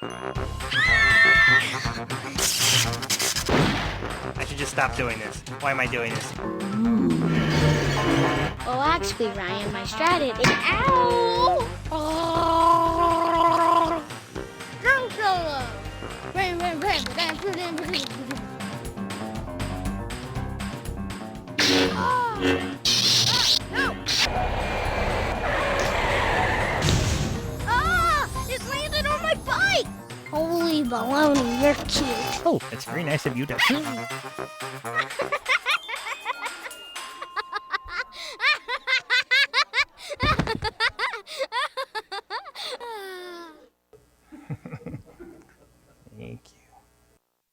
I should just stop doing this. Why am I doing this? Well, actually, Ryan, my strategy. Ow! Oh! Drunk solo. No! Ah! It landed on my bike! Holy baloney, you're cute. Oh, that's very nice of you to... Thank you.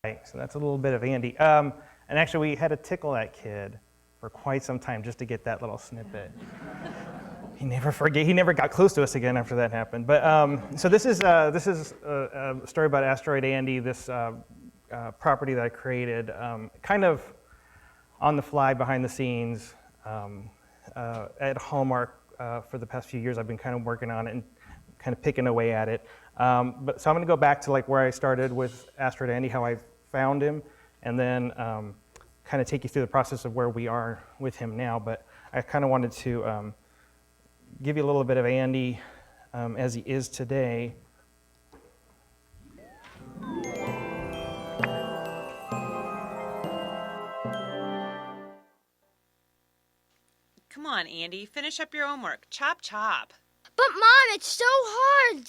Right, so that's a little bit of Andy. And actually, we had to tickle that kid for quite some time just to get that little snippet. He never got close to us again after that happened. But so this is a story about Asteroid Andy, this property that I created, kind of on the fly, behind the scenes, at Hallmark for the past few years. I've been kind of working on it and kind of picking away at it. So I'm going to go back to like where I started with Asteroid Andy, how I found him, and then kind of take you through the process of where we are with him now. But I kind of wanted to give you a little bit of Andy as he is today. Come on, Andy, finish up your homework. Chop, chop. But Mom, it's so hard.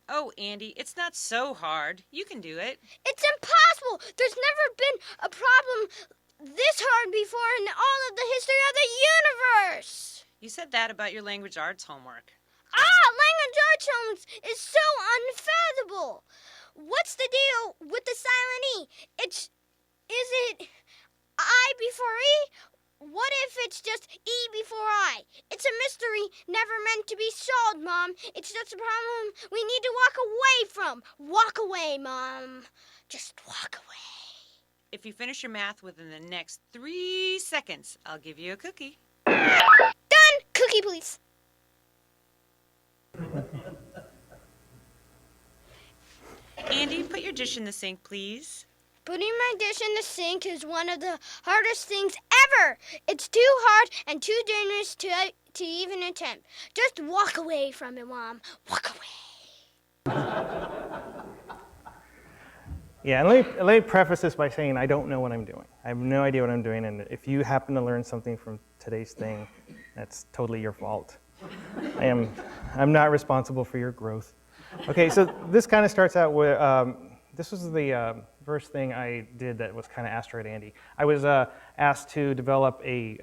Oh, Andy, it's not so hard. You can do it. It's impossible. There's never been a problem this hard before in all of the history of the universe. You said that about your language arts homework. Language arts homework is so unfathomable. What's the deal with the silent E? Is it I before E? What if it's just E before I? It's a mystery never meant to be solved, Mom. It's just a problem we need to walk away from. Walk away, Mom. Just walk away. If you finish your math within the next 3 seconds, I'll give you a cookie. Done! Cookie, please. Andy, put your dish in the sink, please. Putting my dish in the sink is one of the hardest things ever. It's too hard and too dangerous to even attempt. Just walk away from it, Mom. Walk away. Yeah, and let me preface this by saying I don't know what I'm doing. I have no idea what I'm doing, and if you happen to learn something from today's thing, that's totally your fault. I'm not responsible for your growth. Okay, so this kind of starts out with, this was the first thing I did that was kind of Asteroid Andy. I was asked to develop a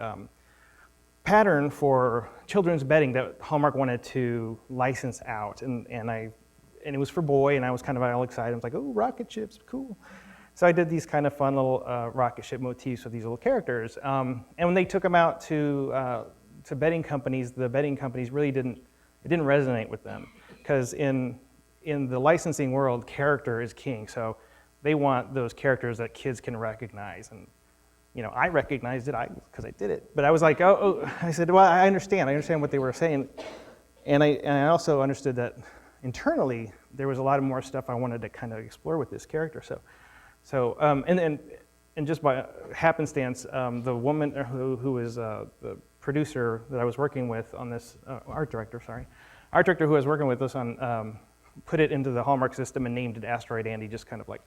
pattern for children's bedding that Hallmark wanted to license out, and it was for boy, and I was kind of all excited. I was like, oh, rocket ships, cool. So I did these kind of fun little rocket ship motifs with these little characters. And when they took them out to bedding companies, the bedding companies really didn't resonate with them, because in the licensing world, character is king. So they want those characters that kids can recognize. And I recognized it because I did it. But I was like, I said, well, I understand what they were saying. And I also understood that internally, there was a lot of more stuff I wanted to kind of explore with this character. And just by happenstance, the woman who was the producer that I was working with on this, art director who I was working with us on, put it into the Hallmark system and named it Asteroid Andy, just kind of like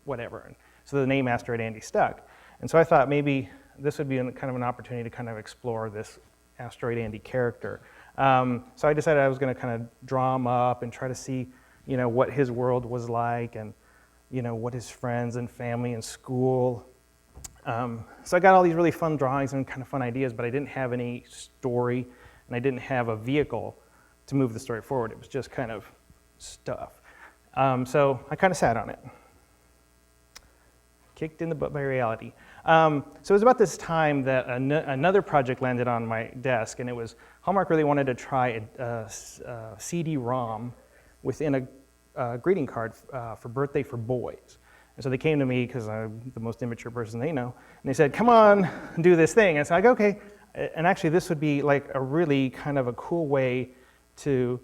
whatever. And so the name Asteroid Andy stuck. And so I thought maybe this would be kind of an opportunity to kind of explore this Asteroid Andy character. So I decided I was going to kind of draw him up and try to see, what his world was like, and what his friends and family and school. So I got all these really fun drawings and kind of fun ideas, but I didn't have any story, and I didn't have a vehicle to move the story forward. It was just kind of stuff. So I kind of sat on it. Kicked in the butt by reality. So it was about this time that another project landed on my desk, and it was Hallmark really wanted to try a CD-ROM within a greeting card for birthday for boys. And so they came to me because I'm the most immature person they know, and they said, come on, do this thing. And so I go, okay. And actually this would be like a really kind of a cool way to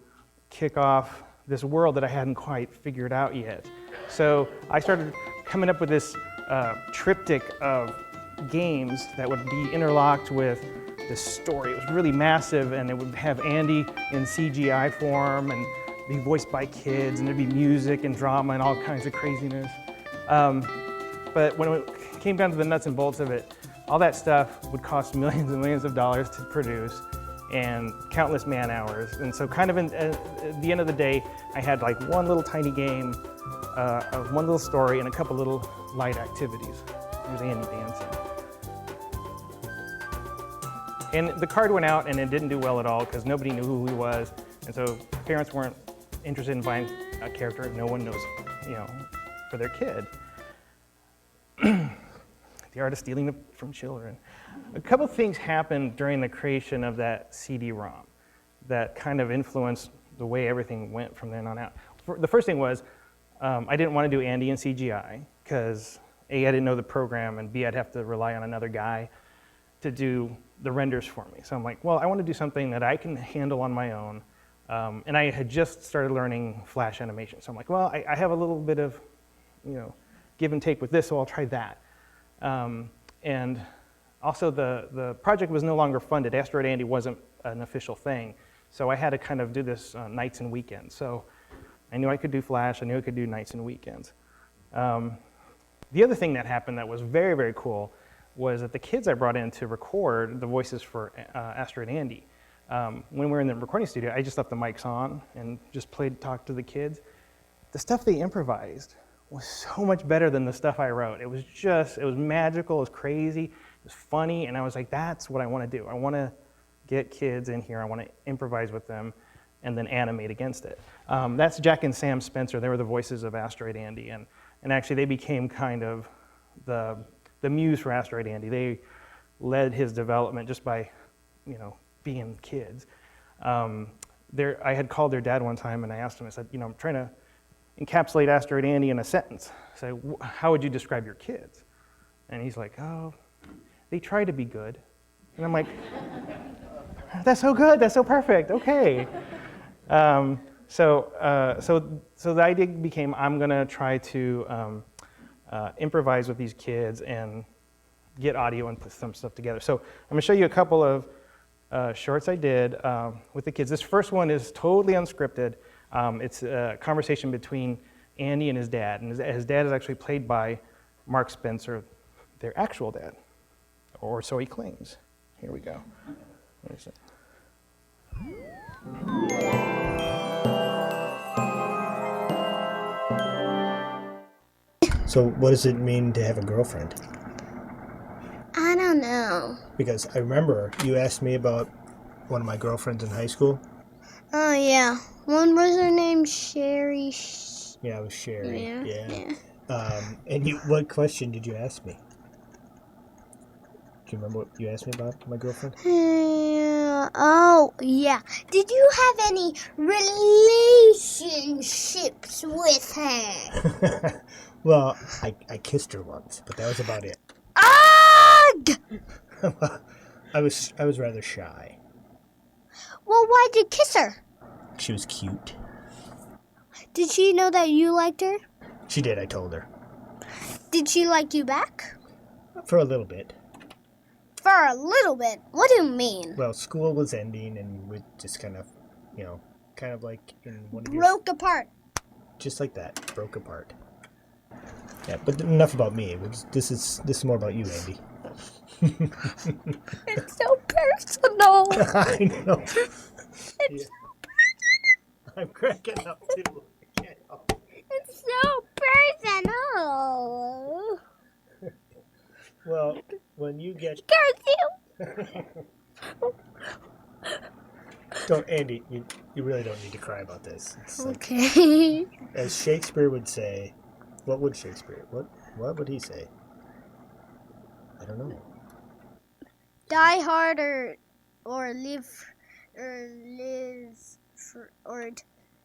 kick off this world that I hadn't quite figured out yet. So I started coming up with this triptych of games that would be interlocked with this story. It was really massive, and it would have Andy in CGI form and be voiced by kids, and there'd be music and drama and all kinds of craziness. But when it came down to the nuts and bolts of it, all that stuff would cost millions and millions of dollars to produce and countless man hours. And so kind of at the end of the day, I had like one little tiny game, one little story, and a couple little light activities. There's Andy dancing. And the card went out and it didn't do well at all because nobody knew who he was. And so parents weren't interested in buying a character no one knows, for their kid. The art of stealing from children. A couple things happened during the creation of that CD-ROM that kind of influenced the way everything went from then on out. The first thing was I didn't want to do Andy in CGI because A, I didn't know the program, and B, I'd have to rely on another guy to do the renders for me. So I'm like, well, I want to do something that I can handle on my own. And I had just started learning Flash animation. So I'm like, well, I have a little bit of, give and take with this, so I'll try that. And also the project was no longer funded. Asteroid Andy wasn't an official thing. So I had to kind of do this nights and weekends. So I knew I could do Flash, I knew I could do nights and weekends. The other thing that happened that was very, very cool was that the kids I brought in to record the voices for Asteroid Andy. When we were in the recording studio, I just left the mics on and just talked to the kids. The stuff they improvised was so much better than the stuff I wrote. It was magical, it was crazy, it was funny, and I was like, that's what I want to do. I want to get kids in here, I want to improvise with them, and then animate against it. That's Jack and Sam Spencer. They were the voices of Asteroid Andy, and actually they became kind of the muse for Asteroid Andy. They led his development just by, being kids. I had called their dad one time and I asked him, I said, I'm trying to encapsulate Asteroid Andy in a sentence. So how would you describe your kids? And he's like, oh, they try to be good. And I'm like, that's so good, that's so perfect, okay. So the idea became, I'm gonna try to improvise with these kids and get audio and put some stuff together. So I'm gonna show you a couple of shorts I did with the kids. This first one is totally unscripted. It's a conversation between Andy and his dad. And his dad is actually played by Mark Spencer, their actual dad. Or so he claims. Here we go. There's it. So what does it mean to have a girlfriend? I don't know. Because I remember you asked me about one of my girlfriends in high school. Oh, yeah. One was her name Sherry. Yeah, it was Sherry. Yeah. And what question did you ask me? Do you remember what you asked me about my girlfriend? Oh, yeah. Did you have any relationships with her? Well, I kissed her once, but that was about it. Ugh! I was rather shy. Well, why'd you kiss her? She was cute. Did she know that you liked her? She did, I told her. Did she like you back? For a little bit. For a little bit? What do you mean? Well, school was ending and we just kind of like in one of your... Broke apart. Just like that, broke apart. Yeah, but enough about me. This is more about you, Andy. It's so personal. I know. It's so personal. I'm cracking up too. It's so personal. Well, when you get... Curse you. Don't, Andy, you really don't need to cry about this. It's Okay. as Shakespeare would say, what would Shakespeare? What would he say? I don't know. Die hard or live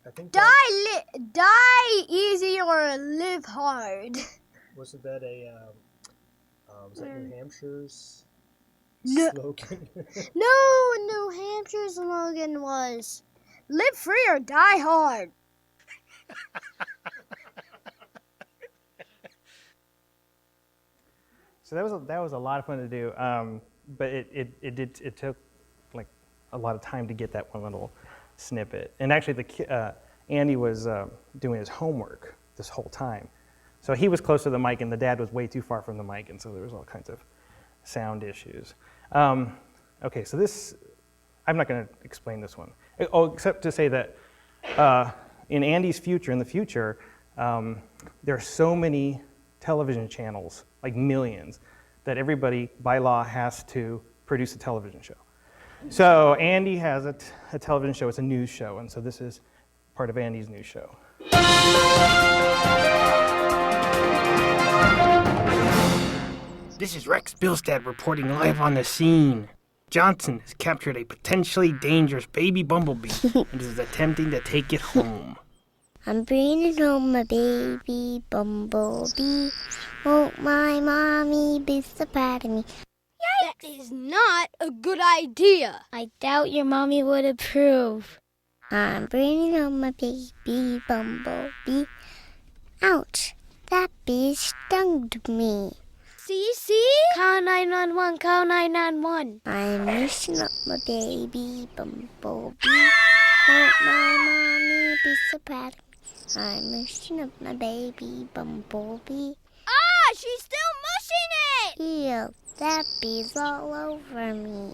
I think die easy or live hard. wasn't that was that New Hampshire's No. slogan? No, New Hampshire's slogan was live free or die hard. So that was a lot of fun to do, but it took like a lot of time to get that one little snippet. And actually, Andy was doing his homework this whole time, so he was close to the mic, and the dad was way too far from the mic, and so there was all kinds of sound issues. Okay, so I'm not going to explain this one, except to say that in Andy's future, in the future, there are so many television channels, like millions, that everybody by law has to produce a television show. So Andy has a television show, it's a news show, and so this is part of Andy's news show. This is Rex Bilstad reporting live on the scene. Johnson has captured a potentially dangerous baby bumblebee and is attempting to take it home. I'm bringing home a baby bumblebee. Won't my mommy be so proud of me? That is not a good idea. I doubt your mommy would approve. I'm bringing home a baby bumblebee. Ouch, that bee stung me. See? Call 911, call 911. I'm wishing up my baby bumblebee. Won't my mommy be so proud of me? I'm wishing up my baby bumblebee. Ah, she's still mushing it! Ew, that bee's all over me.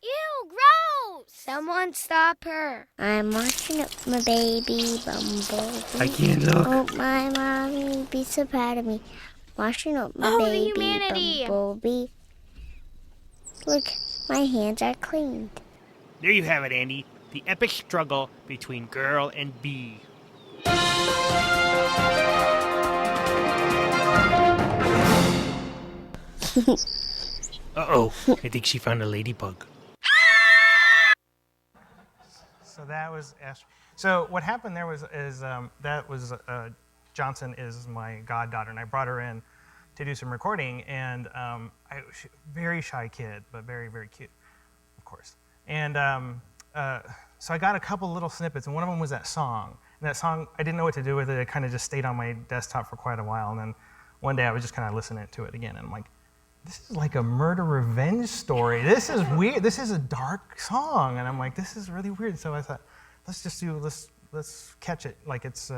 Ew, gross! Someone stop her. I'm washing up my baby bumblebee. I can't look. Won't my mommy be so proud of me? Washing up my Oh, the baby humanity. bumblebee. Look, my hands are cleaned. There you have it, Andy. The epic struggle between girl and bee. Uh-oh, I think she found a ladybug. So that was so what happened there was Johnson is my goddaughter, and I brought her in to do some recording, and very shy kid, but very, very cute, of course. And so I got a couple little snippets, and one of them was that song. And that song, I didn't know what to do with it. It kind of just stayed on my desktop for quite a while, and then one day I was just kind of listening to it again, and I'm like, this is like a murder revenge story. This is weird. This is a dark song, and I'm like, this is really weird. So I thought, let's catch it like it's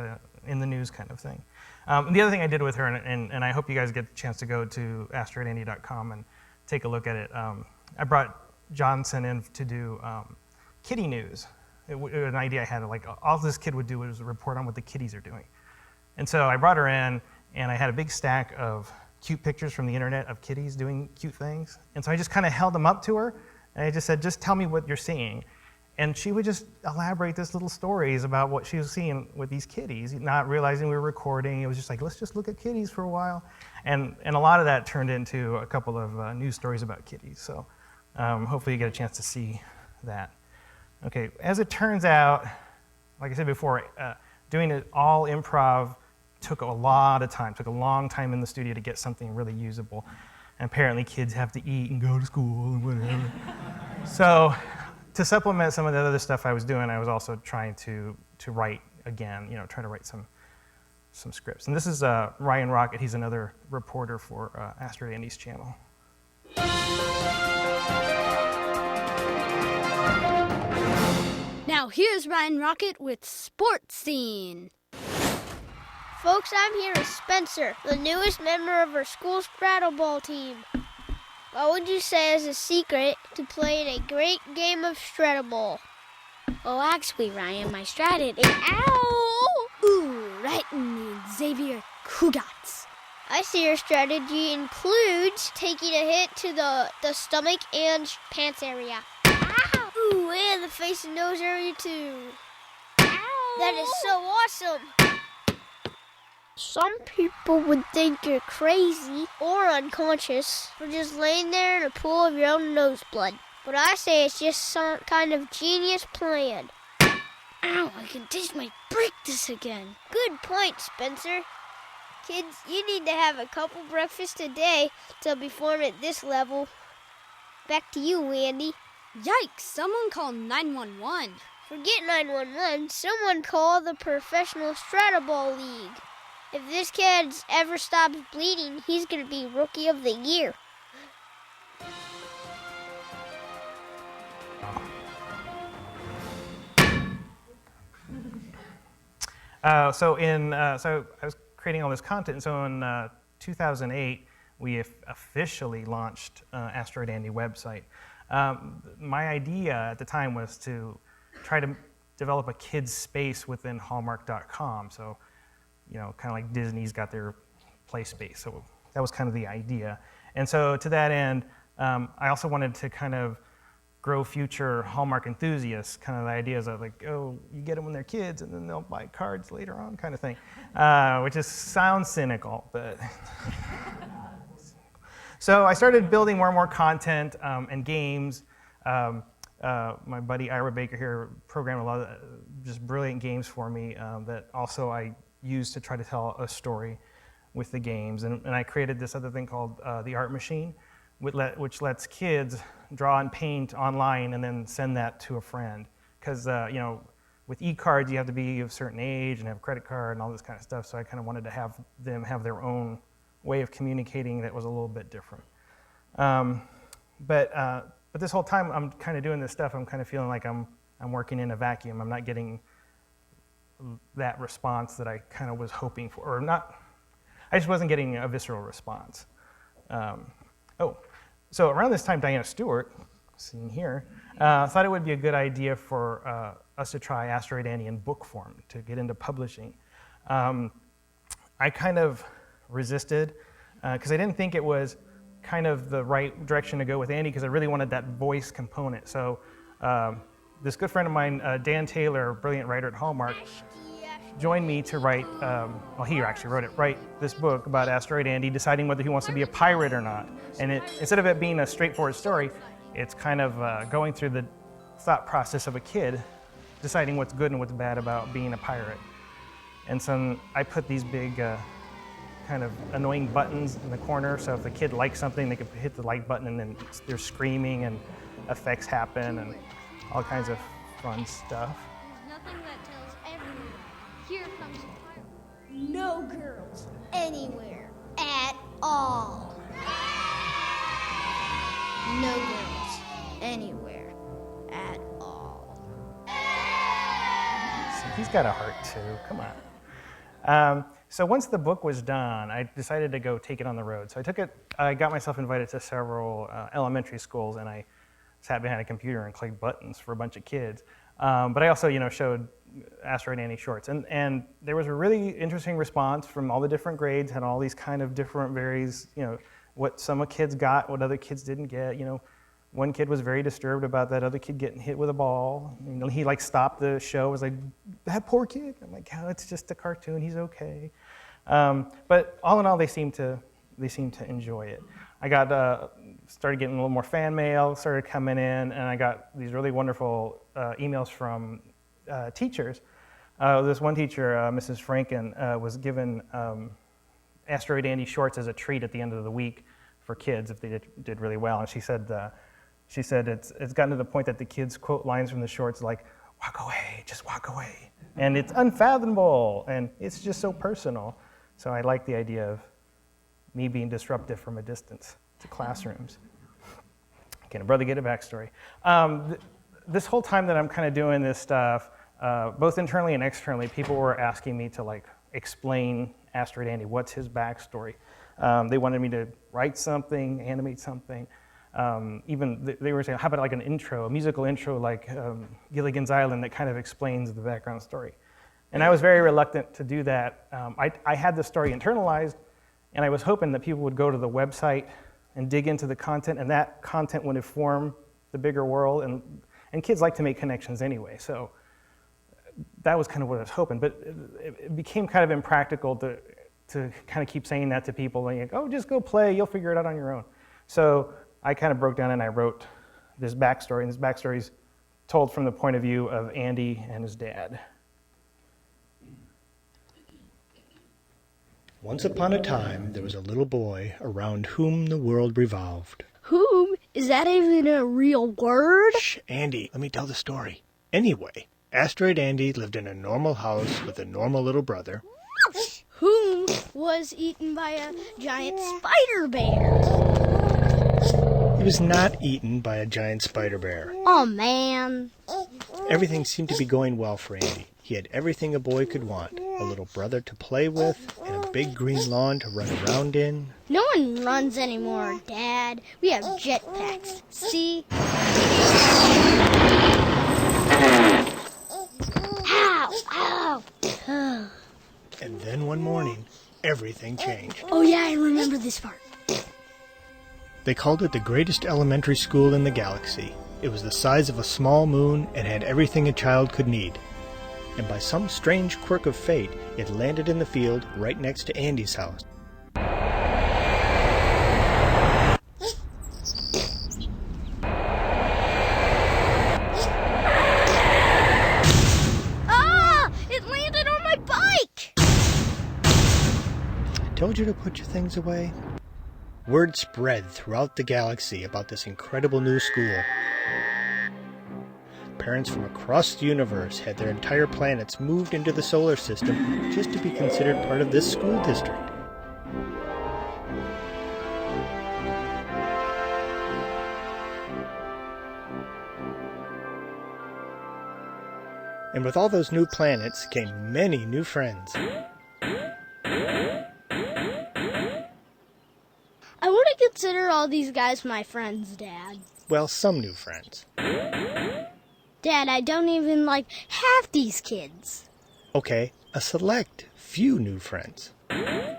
in the news kind of thing. The other thing I did with her, and I hope you guys get a chance to go to asteroidandy.com and take a look at it. I brought Johnson in to do kitty news. An idea I had, like all this kid would do was report on what the kitties are doing. And so I brought her in, and I had a big stack of cute pictures from the internet of kitties doing cute things. And so I just kind of held them up to her, and I just said, just tell me what you're seeing. And she would just elaborate this little stories about what she was seeing with these kitties, not realizing we were recording. It was just like, let's just look at kitties for a while. And a lot of that turned into a couple of news stories about kitties. So hopefully you get a chance to see that. Okay, as it turns out, like I said before, doing it all improv took a lot of time, took a long time in the studio to get something really usable. And apparently kids have to eat and go to school and whatever. So to supplement some of the other stuff I was doing, I was also trying to write again, try to write some scripts. And this is Ryan Rocket. He's another reporter for Asteroid Andy's channel. Now here's Ryan Rocket with Sports Scene. Folks, I'm here with Spencer, the newest member of our school straddle ball team. What would you say is a secret to playing a great game of straddle ball? Oh, actually, Ryan, my strategy. Ow! Ooh, right in the Xavier Cougats. I see your strategy includes taking a hit to the stomach and pants area. Ow! Ooh, and the face and nose area too. Ow! That is so awesome. Some people would think you're crazy or unconscious for just laying there in a pool of your own nose blood. But I say it's just some kind of genius plan. Ow, I can taste my breakfast again. Good point, Spencer. Kids, you need to have a couple breakfasts a day to perform at this level. Back to you, Andy. Yikes, someone call 911. Forget 911. Someone call the Professional Straddle League. If this kid ever stops bleeding, he's going to be Rookie of the Year. So I was creating all this content. So in 2008, we officially launched Asteroid Andy website. My idea at the time was to try to develop a kids space within Hallmark.com. So, kind of like Disney's got their play space. So that was kind of the idea. And so to that end, I also wanted to kind of grow future Hallmark enthusiasts. Kind of the ideas of like, oh, you get them when they're kids and then they'll buy cards later on kind of thing, which sounds cynical, but. So I started building more and more content and games. My buddy Ira Baker here programmed a lot of just brilliant games for me that also I used to try to tell a story with the games. And I created this other thing called the Art Machine, which lets kids draw and paint online and then send that to a friend. Because with e-cards, you have to be of a certain age and have a credit card and all this kind of stuff. So I kind of wanted to have them have their own way of communicating that was a little bit different. But this whole time I'm kind of doing this stuff, I'm kind of feeling like I'm working in a vacuum. I'm not getting that response that I kind of was hoping for, or not. I just wasn't getting a visceral response. So around this time, Diana Stewart, seen here, thought it would be a good idea for us to try Asteroid Andy in book form to get into publishing. I kind of resisted because I didn't think it was kind of the right direction to go with Andy because I really wanted that voice component. So this good friend of mine, Dan Taylor, a brilliant writer at Hallmark, joined me to write, he actually write this book about Asteroid Andy deciding whether he wants to be a pirate or not. And instead of it being a straightforward story, it's kind of going through the thought process of a kid deciding what's good and what's bad about being a pirate. And so I put these big kind of annoying buttons in the corner, so if the kid likes something, they could hit the like button and then they're screaming and effects happen and all kinds of fun stuff. There's nothing that tells everyone, here comes a pirate. No girls anywhere at all. No girls anywhere at all. See, he's got a heart too, come on. So once the book was done, I decided to go take it on the road. So I got myself invited to several elementary schools, and I sat behind a computer and clicked buttons for a bunch of kids. But I also, showed Asteroid Andy shorts. And there was a really interesting response from all the different grades, had all these kind of different varies, what some kids got, what other kids didn't get. One kid was very disturbed about that other kid getting hit with a ball. He stopped the show, was like, that poor kid. I'm like, oh, it's just a cartoon, he's okay. But all in all, they seemed to enjoy it. I started getting a little more fan mail, started coming in, and I got these really wonderful emails from teachers. This one teacher, Mrs. Franken, was given Asteroid Andy shorts as a treat at the end of the week for kids if they did really well. And she said it's gotten to the point that the kids quote lines from the shorts like, walk away, just walk away. And it's unfathomable, and it's just so personal. So I like the idea of me being disruptive from a distance to classrooms. Can a brother get a backstory? This whole time that I'm kind of doing this stuff, both internally and externally, people were asking me to explain Asteroid Andy, what's his backstory? They wanted me to write something, animate something. Even they were saying, how about an intro, a musical intro like Gilligan's Island that kind of explains the background story? And I was very reluctant to do that. I had the story internalized, and I was hoping that people would go to the website and dig into the content, and that content would inform the bigger world. And kids like to make connections anyway, so that was kind of what I was hoping. But it became kind of impractical to kind of keep saying that to people, like, oh, just go play, you'll figure it out on your own. So I kind of broke down and I wrote this backstory, and this backstory is told from the point of view of Andy and his dad. Once upon a time, there was a little boy around whom the world revolved. Whom? Is that even a real word? Shh, Andy, let me tell the story. Anyway, Asteroid Andy lived in a normal house with a normal little brother. Who was eaten by a giant spider bear. He was not eaten by a giant spider bear. Oh, man. Everything seemed to be going well for Andy. He had everything a boy could want. A little brother to play with, and a big green lawn to run around in. No one runs anymore, Dad. We have jetpacks. See? Ow! Ow! And then one morning, everything changed. Oh, yeah, I remember this part. They called it the greatest elementary school in the galaxy. It was the size of a small moon and had everything a child could need. And by some strange quirk of fate, it landed in the field right next to Andy's house. Ah! It landed on my bike! I told you to put your things away. Word spread throughout the galaxy about this incredible new school. Parents from across the universe had their entire planets moved into the solar system just to be considered part of this school district. And with all those new planets came many new friends. I wouldn't consider all these guys my friends, Dad. Well, some new friends. Dad, I don't even like half these kids. Okay, a select few new friends. And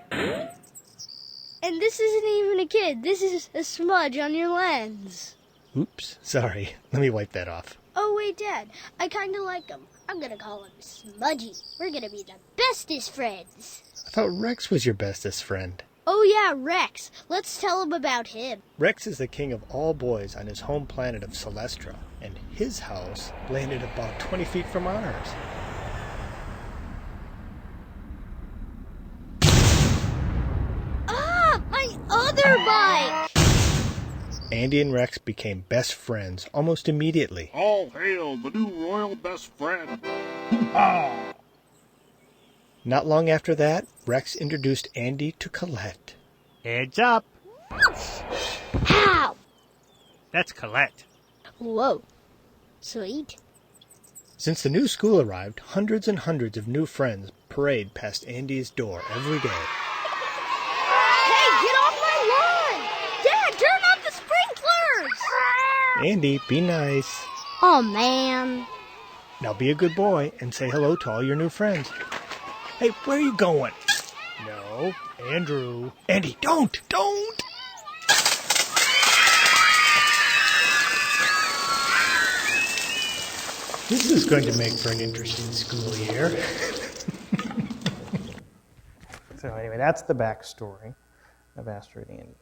this isn't even a kid. This is a smudge on your lens. Oops, sorry. Let me wipe that off. Oh, wait, Dad. I kind of like him. I'm going to call him Smudgy. We're going to be the bestest friends. I thought Rex was your bestest friend. Oh, yeah, Rex. Let's tell him about him. Rex is the king of all boys on his home planet of Celestra, and his house landed about 20 feet from ours. Ah, my other bike! Andy and Rex became best friends almost immediately. All hail the new royal best friend. Not long after that, Rex introduced Andy to Colette. Heads up. Ow! That's Colette. Whoa. Sweet. Since the new school arrived, hundreds and hundreds of new friends parade past Andy's door every day. Hey, get off my lawn! Dad, turn on the sprinklers! Andy, be nice. Oh, man. Now be a good boy and say hello to all your new friends. Hey, where are you going? No, Andrew. Andy, don't! This is going to make for an interesting school year. So anyway, that's the backstory of Asteroid Andy.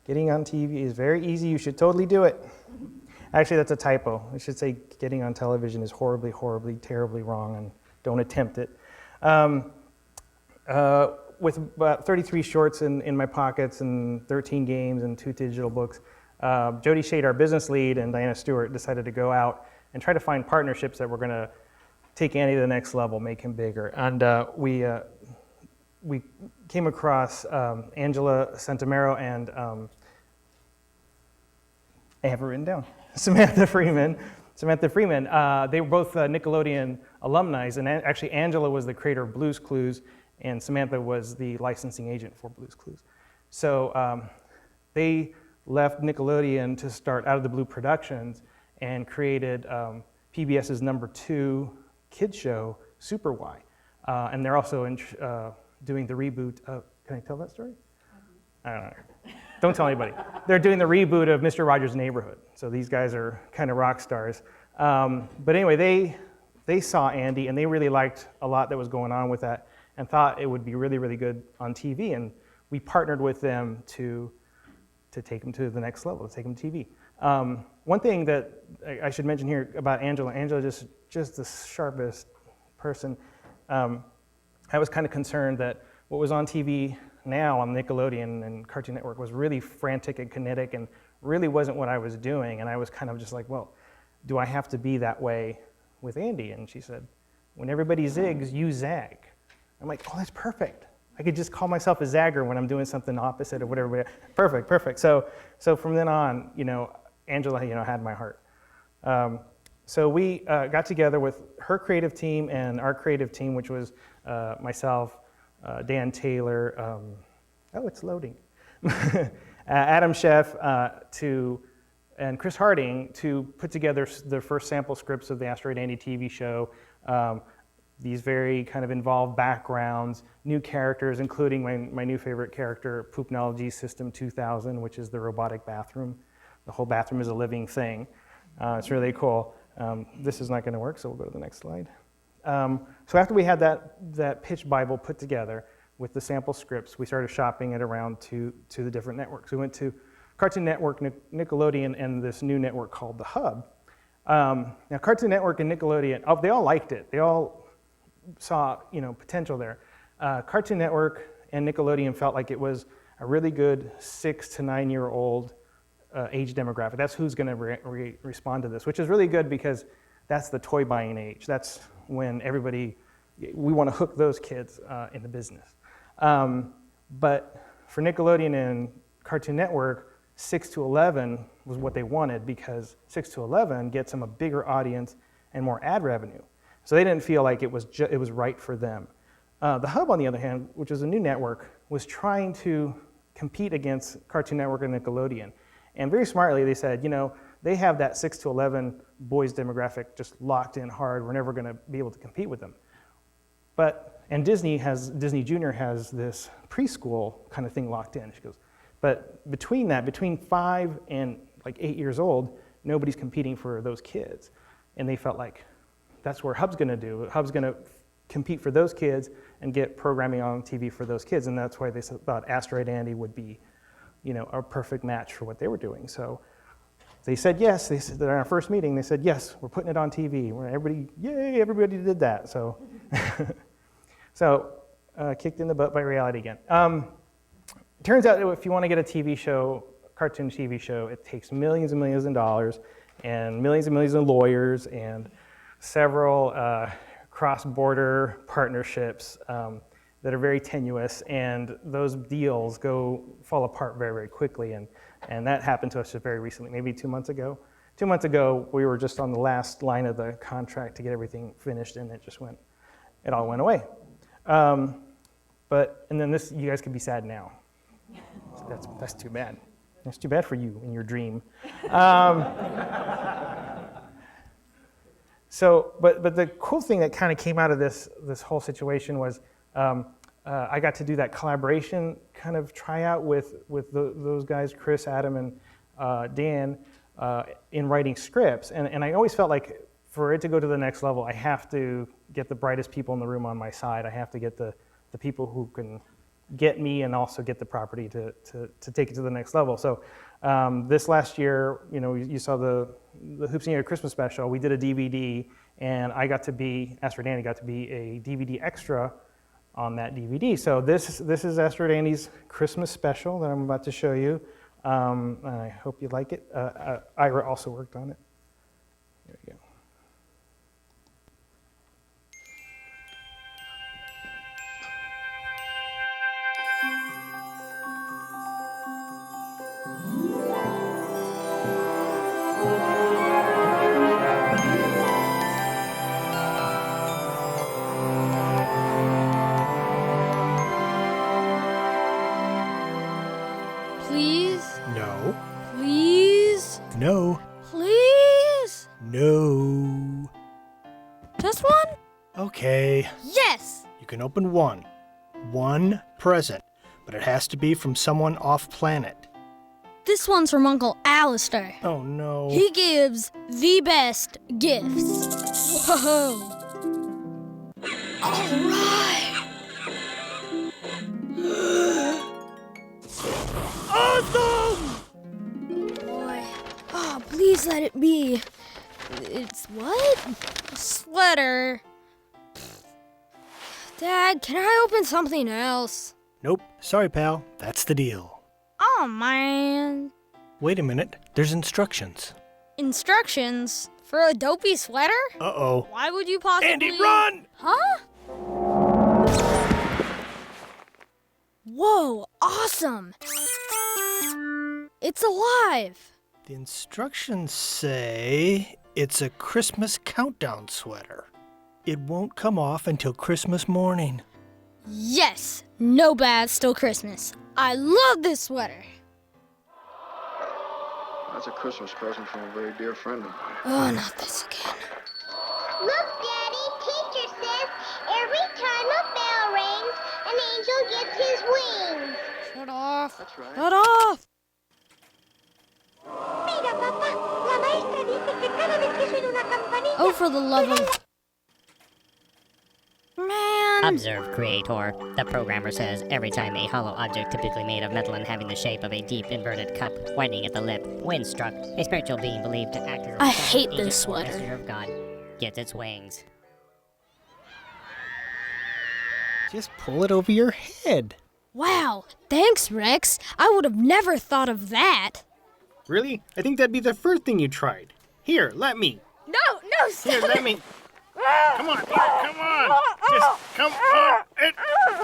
Getting on TV is very easy. You should totally do it. Actually, that's a typo. I should say getting on television is horribly, horribly, terribly wrong, and don't attempt it. With about 33 shorts in my pockets and 13 games and 2 digital books, Jody Shade, our business lead, and Diana Stewart decided to go out and try to find partnerships that were going to take Andy to the next level, make him bigger. And we came across Angela Santamero and I have it written down, Samantha Freeman. They were both Nickelodeon alumni, and actually Angela was the creator of Blue's Clues, and Samantha was the licensing agent for Blue's Clues. So they left Nickelodeon to start Out of the Blue Productions and created PBS's #2 kids show, Super Y. And they're also doing the reboot of, can I tell that story? I don't know. Don't tell anybody. They're doing the reboot of Mr. Rogers' Neighborhood. So these guys are kind of rock stars. But anyway, they saw Andy and they really liked a lot that was going on with that and thought it would be really, really good on TV. And we partnered with them to take them to the next level, to take them to TV. One thing that I should mention here about Angela is just the sharpest person. I was kind of concerned that what was on TV now on Nickelodeon and Cartoon Network was really frantic and kinetic and really wasn't what I was doing. And I was kind of just like, well, do I have to be that way with Andy, and she said, when everybody zigs, you zag. I'm like, oh, that's perfect. I could just call myself a zagger when I'm doing something opposite of what everybody. Perfect. So from then on, Angela, had my heart. So we got together with her creative team and our creative team, which was myself, Dan Taylor. Oh, it's loading. Adam Sheff and Chris Harding to put together the first sample scripts of the Asteroid Andy TV show. These very kind of involved backgrounds, new characters, including my new favorite character, Poopnology System 2000, which is the robotic bathroom. The whole bathroom is a living thing. It's really cool. This is not going to work, so we'll go to the next slide. So after we had that pitch Bible put together with the sample scripts, we started shopping it around to the different networks. We went to Cartoon Network, Nickelodeon, and this new network called The Hub. Now, Cartoon Network and Nickelodeon, they all liked it. They all saw potential there. Cartoon Network and Nickelodeon felt like it was a really good 6 to 9 year old age demographic. That's who's going to respond to this, which is really good because that's the toy buying age. That's when we want to hook those kids in the business. But for Nickelodeon and Cartoon Network, 6 to 11 was what they wanted because 6 to 11 gets them a bigger audience and more ad revenue. So they didn't feel like it was right for them. The Hub, on the other hand, which is a new network, was trying to compete against Cartoon Network and Nickelodeon. And very smartly, they said, they have that 6 to 11 boys demographic just locked in hard. We're never going to be able to compete with them. And Disney Junior has this preschool kind of thing locked in. She goes, but between 5 and like 8 years old, nobody's competing for those kids. And they felt like that's where Hub's going to do. Hub's going to compete for those kids and get programming on TV for those kids. And that's why they thought Asteroid Andy would be, a perfect match for what they were doing. So they said yes. They said in our first meeting, they said, yes, we're putting it on TV. Everybody did that. So, kicked in the butt by reality again. It turns out that if you want to get a TV show, cartoon TV show, it takes millions and millions of dollars and millions of lawyers and several cross-border partnerships that are very tenuous, and those deals fall apart very, very quickly, and that happened to us just very recently, maybe 2 months ago. 2 months ago, we were just on the last line of the contract to get everything finished, and it all went away. And then this, you guys can be sad now. That's too bad. That's too bad for you in your dream. But the cool thing that kind of came out of this whole situation was I got to do that collaboration kind of tryout with those guys, Chris, Adam, and Dan, in writing scripts. And I always felt like for it to go to the next level, I have to get the brightest people in the room on my side. I have to get the people who can get me and also get the property to take it to the next level. So this last year, you saw the Hoops and Year Christmas special. We did a DVD, and Asteroid Andy got to be a DVD extra on that DVD. So this is Asteroid Andy's Christmas special that I'm about to show you. I hope you like it. Ira also worked on it. There you go. Please? No. Please? No. Please? No. Just one? Okay. Yes! You can open one. One present. But it has to be from someone off planet. This one's from Uncle Alistair. Oh no. He gives the best gifts. Whoa! All right! Awesome! Boy, please let it be. It's what? A sweater. Dad, can I open something else? Nope. Sorry, pal. That's the deal. Oh, man. Wait a minute. There's instructions. Instructions? For a dopey sweater? Uh-oh. Why would you possibly... Andy, run! Huh? Whoa, awesome! It's alive! The instructions say it's a Christmas countdown sweater. It won't come off until Christmas morning. Yes! No bad, still Christmas. I love this sweater! That's a Christmas present from a very dear friend of mine. Oh, not this again. Look, Daddy, teacher says every time a bell rings, an angel gets his wings. Shut off. That's right. Shut off! Mira, papá, la maestra dice que cada vez que suena una campanita... Oh, for the love of... Man! Observe, Creator. The programmer says every time a hollow object typically made of metal and having the shape of a deep inverted cup, widening at the lip, when struck, a spiritual being believed to act as a I hate agent this or sweater. messenger of God gets its wings. Just pull it over your head. Wow, thanks, Rex. I would have never thought of that. Really? I think that'd be the first thing you tried. Here, let me. No, stop. Here, let me. Come on, here, come on. Just come on and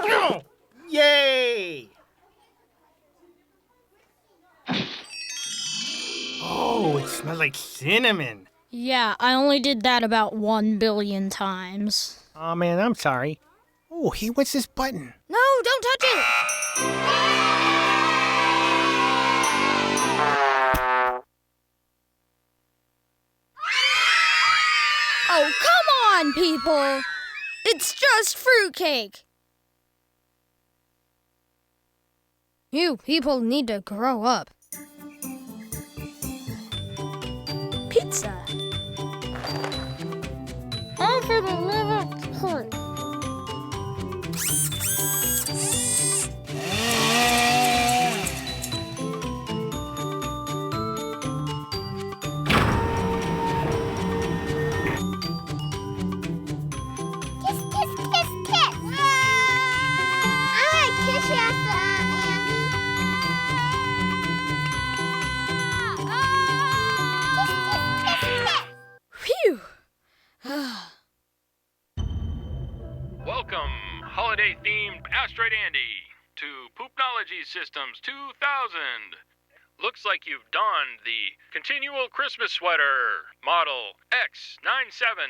go. Yay! Oh, it smells like cinnamon. Yeah, I only did that about 1 billion times. Oh man, I'm sorry. Oh, hey, what's this button? No, don't touch it! Oh, come on, people! It's just fruitcake! You people need to grow up. Pizza. Oh, for the love of pork. Kiss, kiss, kiss, kiss. I like kiss you after Andy. Kiss, kiss, kiss, kiss. Phew! Welcome, holiday-themed Asteroid Andy, to Poopnology Systems 2000. Looks like you've donned the Continual Christmas Sweater, model X97.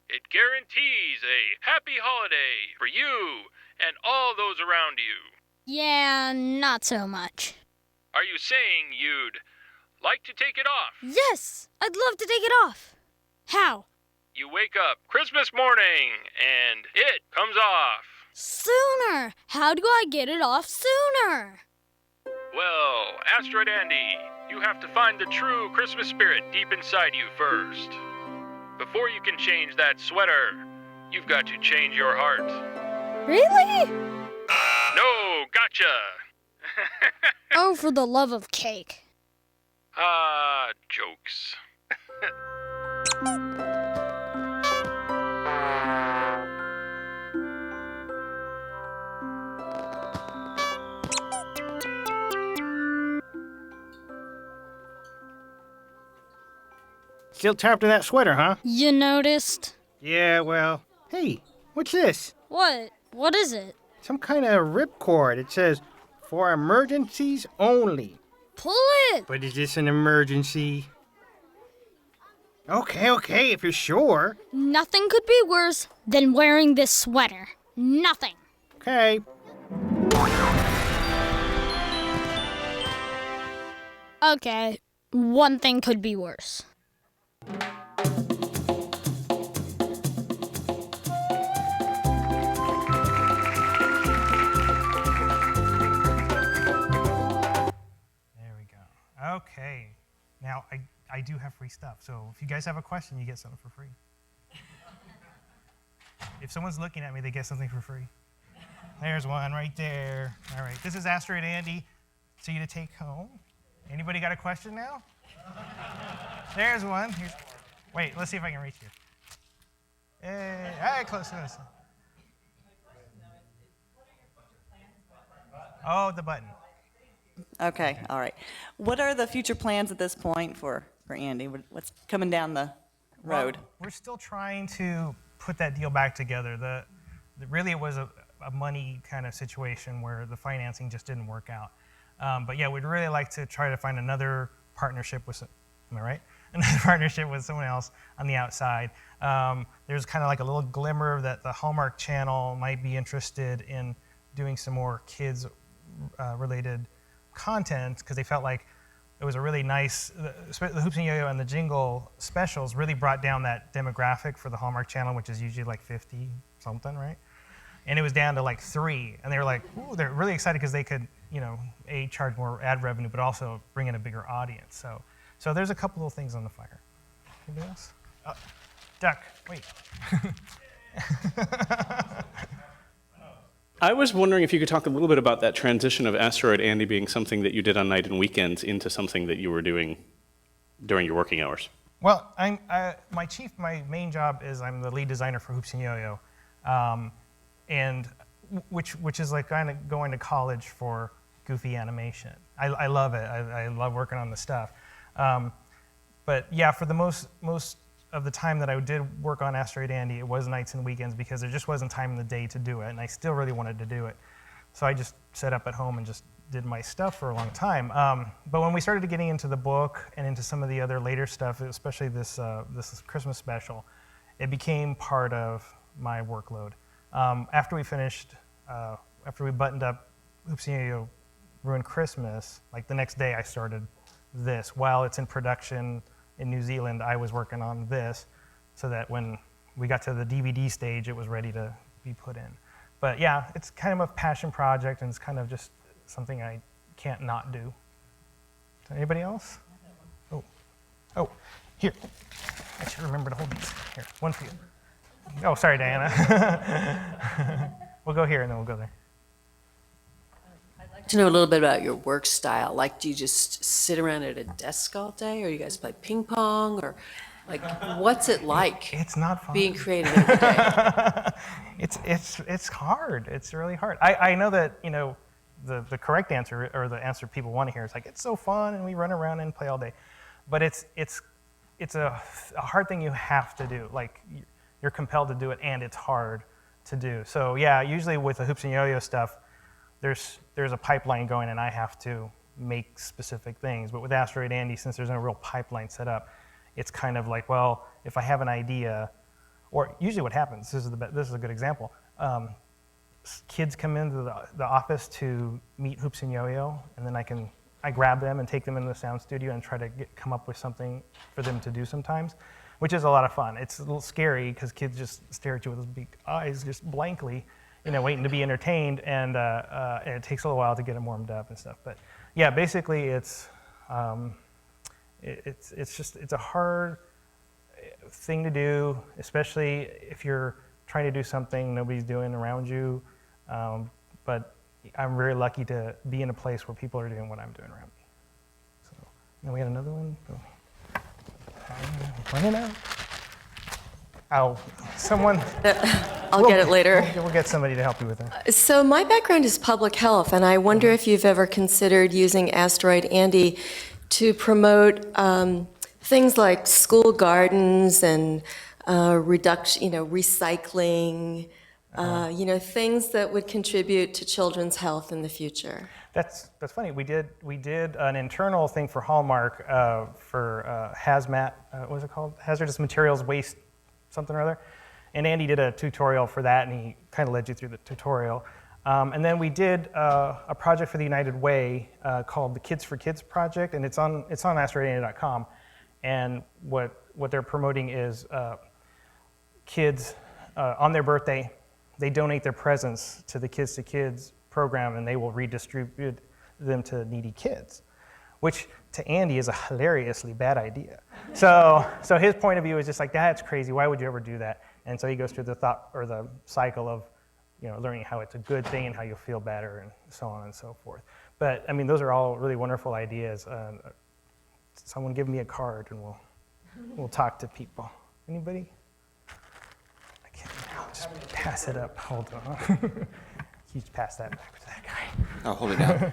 It guarantees a happy holiday for you and all those around you. Yeah, not so much. Are you saying you'd like to take it off? Yes, I'd love to take it off. How? You wake up Christmas morning and it comes off. Sooner! How do I get it off sooner? Well, Asteroid Andy, you have to find the true Christmas spirit deep inside you first. Before you can change that sweater, you've got to change your heart. Really? No, gotcha! Oh, for the love of cake. Ah, jokes. Still trapped in that sweater, huh? You noticed? Yeah, well. Hey, what's this? What? What is it? Some kind of ripcord. It says, for emergencies only. Pull it! But is this an emergency? Okay, if you're sure. Nothing could be worse than wearing this sweater. Nothing. Okay. Okay, one thing could be worse. There we go. Okay. Now, I do have free stuff, so if you guys have a question, you get something for free. If someone's looking at me, they get something for free. There's one right there. All right, this is Asteroid Andy, so you to take home. Anybody got a question now? There's one. Wait, let's see if I can reach you. Hey, all right, close. Oh, the button. Okay, all right. What are the future plans at this point for Andy? What's coming down the road? Well, we're still trying to put that deal back together. Really, it was a money kind of situation where the financing just didn't work out. But yeah, we'd really like to try to find another partnership with, am I right? Another partnership with someone else on the outside. There's kind of like a little glimmer that the Hallmark Channel might be interested in doing some more kids related content, because they felt like it was a really nice, the Hoops and Yo-Yo and the Jingle specials really brought down that demographic for the Hallmark Channel, which is usually like 50 something, right? And it was down to like 3, and they were like, ooh, they're really excited because they could, charge more ad revenue, but also bring in a bigger audience. So there's a couple of things on the fire. Anybody else? Duck, wait. I was wondering if you could talk a little bit about that transition of Asteroid Andy being something that you did on night and weekends into something that you were doing during your working hours. Well, my main job is I'm the lead designer for Hoops and Yo-Yo, and which is like kind of going to college for goofy animation. I love it. I love working on the stuff. But yeah, for the most of the time that I did work on Asteroid Andy, it was nights and weekends because there just wasn't time in the day to do it, and I still really wanted to do it. So I just set up at home and just did my stuff for a long time. But when we started getting into the book and into some of the other later stuff, especially this Christmas special, it became part of my workload. After we buttoned up Hoops and Yo-Yo Ruined Christmas, like the next day I started this. While it's in production in New Zealand, I was working on this so that when we got to the DVD stage, it was ready to be put in. But yeah, it's kind of a passion project, and it's kind of just something I can't not do. Anybody else? Oh, here. I should remember to hold these. Here, one for you. Oh, sorry, Diana. We'll go here and then we'll go there. I'd like to know a little bit about your work style. Like, do you just sit around at a desk all day, or you guys play ping pong, or like, what's it like? It's not fun. Being creative every day. It's hard. It's really hard. I know that the correct answer, or the answer people want to hear, is like, it's so fun and we run around and play all day, but it's a hard thing you have to do. Like, you're compelled to do it, and it's hard to do. So yeah, usually with the Hoops and Yo-Yo stuff, there's a pipeline going, and I have to make specific things. But with Asteroid Andy, since there's no real pipeline set up, it's kind of like, well, if I have an idea, or usually what happens, this is a good example. Kids come into the office to meet Hoops and Yo-Yo, and then I grab them and take them into the sound studio and try to come up with something for them to do sometimes, which is a lot of fun. It's a little scary because kids just stare at you with those big eyes just blankly, waiting to be entertained, and it takes a little while to get them warmed up and stuff. But yeah, basically it's a hard thing to do, especially if you're trying to do something nobody's doing around you. But I'm very lucky to be in a place where people are doing what I'm doing around me. So, and we had another one. Running out. Oh, someone. I'll get it later. We'll get somebody to help you with it. So my background is public health, and I wonder if you've ever considered using Asteroid Andy to promote things like school gardens and recycling, things that would contribute to children's health in the future. That's funny. We did an internal thing for Hallmark for hazmat. What was it called? Hazardous materials waste, something or other. And Andy did a tutorial for that, and he kind of led you through the tutorial. And then we did a project for the United Way called the Kids for Kids project, and it's on asteroidandy.com. And what they're promoting is kids on their birthday, they donate their presents to the Kids to Kids program, and they will redistribute them to needy kids, which to Andy is a hilariously bad idea. So his point of view is just like, that's crazy. Why would you ever do that? And so he goes through the thought or the cycle of, learning how it's a good thing and how you'll feel better and so on and so forth. But I mean, those are all really wonderful ideas. Someone give me a card and we'll talk to people. Anybody? I'll just pass it up. Hold on. You just pass that back to that guy. I'll hold it down.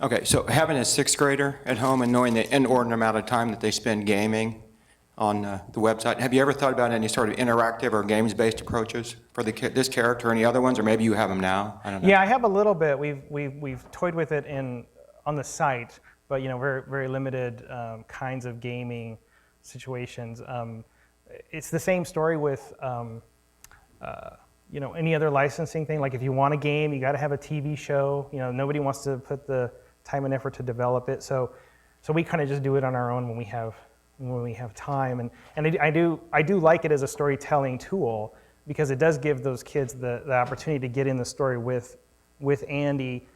Okay, so having a sixth grader at home and knowing the inordinate amount of time that they spend gaming, on the website. Have you ever thought about any sort of interactive or games-based approaches for this character or any other ones, or maybe you have them now? I don't know. Yeah, I have a little bit. We've toyed with it on the site, but very very limited kinds of gaming situations. It's the same story with any other licensing thing. Like if you want a game, you got to have a TV show. Nobody wants to put the time and effort to develop it, so we kind of just do it on our own when we have time. And I do like it as a storytelling tool because it does give those kids the opportunity to get in the story with Andy,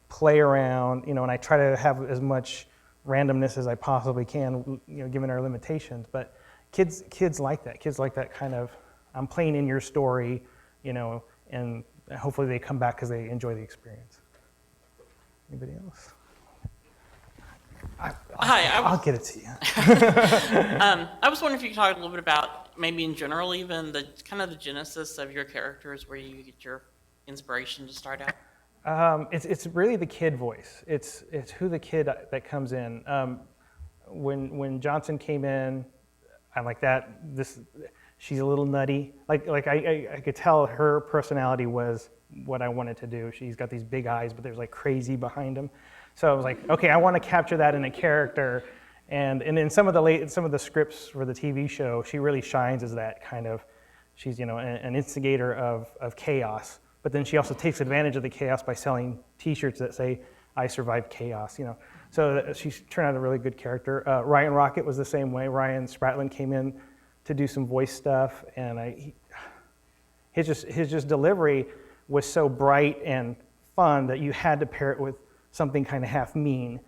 play around, and I try to have as much randomness as I possibly can, given our limitations. But kids like that. Kids like that kind of, I'm playing in your story, and hopefully they come back because they enjoy the experience. Anybody else? I'll get it to you. I was wondering if you could talk a little bit about, maybe in general even, the kind of the genesis of your characters, where you get your inspiration to start out. It's really the kid voice. It's who the kid that comes in. When Johnson came in, I'm like that. She's a little nutty. Like I could tell her personality was what I wanted to do. She's got these big eyes, but there's like crazy behind them. So I was like, okay, I want to capture that in a character. And in some of the scripts for the TV show, she really shines as that kind of. She's an instigator of chaos. But then she also takes advantage of the chaos by selling T-shirts that say, "I survived chaos." So she's turned out a really good character. Ryan Rocket was the same way. Ryan Spratland came in to do some voice stuff, and his delivery was so bright and fun that you had to pair it with something kind of half mean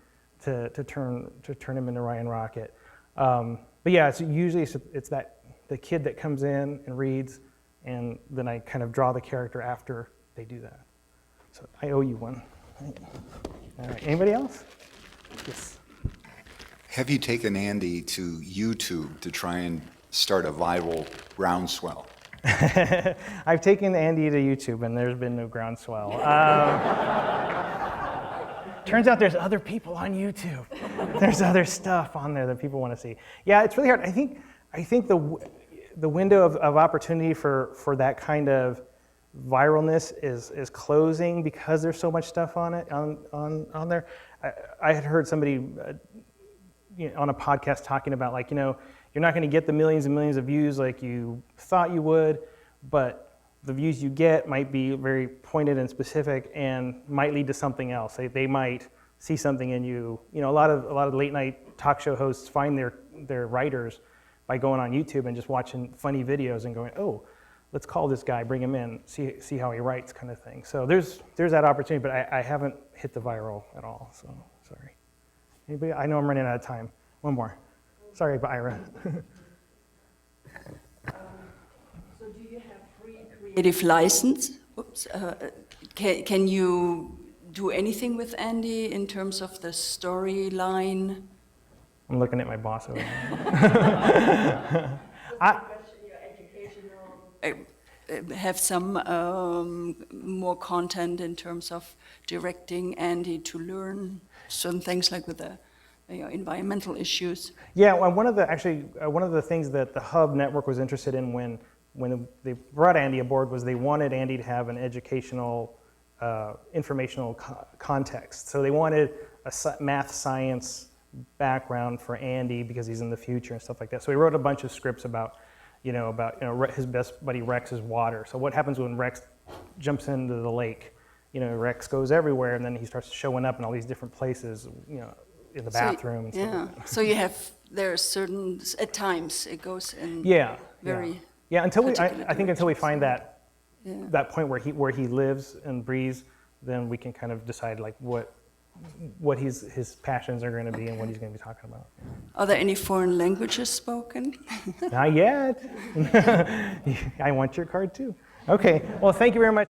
to turn him into Ryan Rocket. But yeah, it's that the kid that comes in and reads, and then I kind of draw the character after they do that. So I owe you one. All right, anybody else? Yes. Have you taken Andy to YouTube to try and start a viral groundswell? I've taken Andy to YouTube, and there's been no groundswell. Turns out there's other people on YouTube. There's other stuff on there that people want to see. Yeah, it's really hard. I think the window of opportunity for that kind of viralness is closing because there's so much stuff on it on there. I had heard somebody on a podcast talking about you're not going to get the millions and millions of views like you thought you would, but the views you get might be very pointed and specific and might lead to something else. They might see something in you. A lot of late night talk show hosts find their writers by going on YouTube and just watching funny videos and going, oh, let's call this guy, bring him in, see how he writes, kind of thing. So there's that opportunity, but I haven't hit the viral at all. So sorry. Anybody? I know I'm running out of time. One more. Sorry, Ira. So do you have free creative license? Oops. Can you do anything with Andy in terms of the storyline? I'm looking at my boss over there. Have some more content in terms of directing Andy to learn certain things, like with the environmental issues. Yeah, well, one of the things that the Hub Network was interested in when they brought Andy aboard was they wanted Andy to have an educational, informational context. So they wanted a math science background for Andy because he's in the future and stuff like that. So he wrote a bunch of scripts about his best buddy Rex's water. So what happens when Rex jumps into the lake? Rex goes everywhere, and then he starts showing up in all these different places, in the bathroom and stuff like that. So there are certain, at times it goes in very until we find that point where he lives and breathes, then we can kind of decide what his passions are going to be and what he's going to be talking about. Are there any foreign languages spoken? Not yet. I want your card too. Okay, well, thank you very much.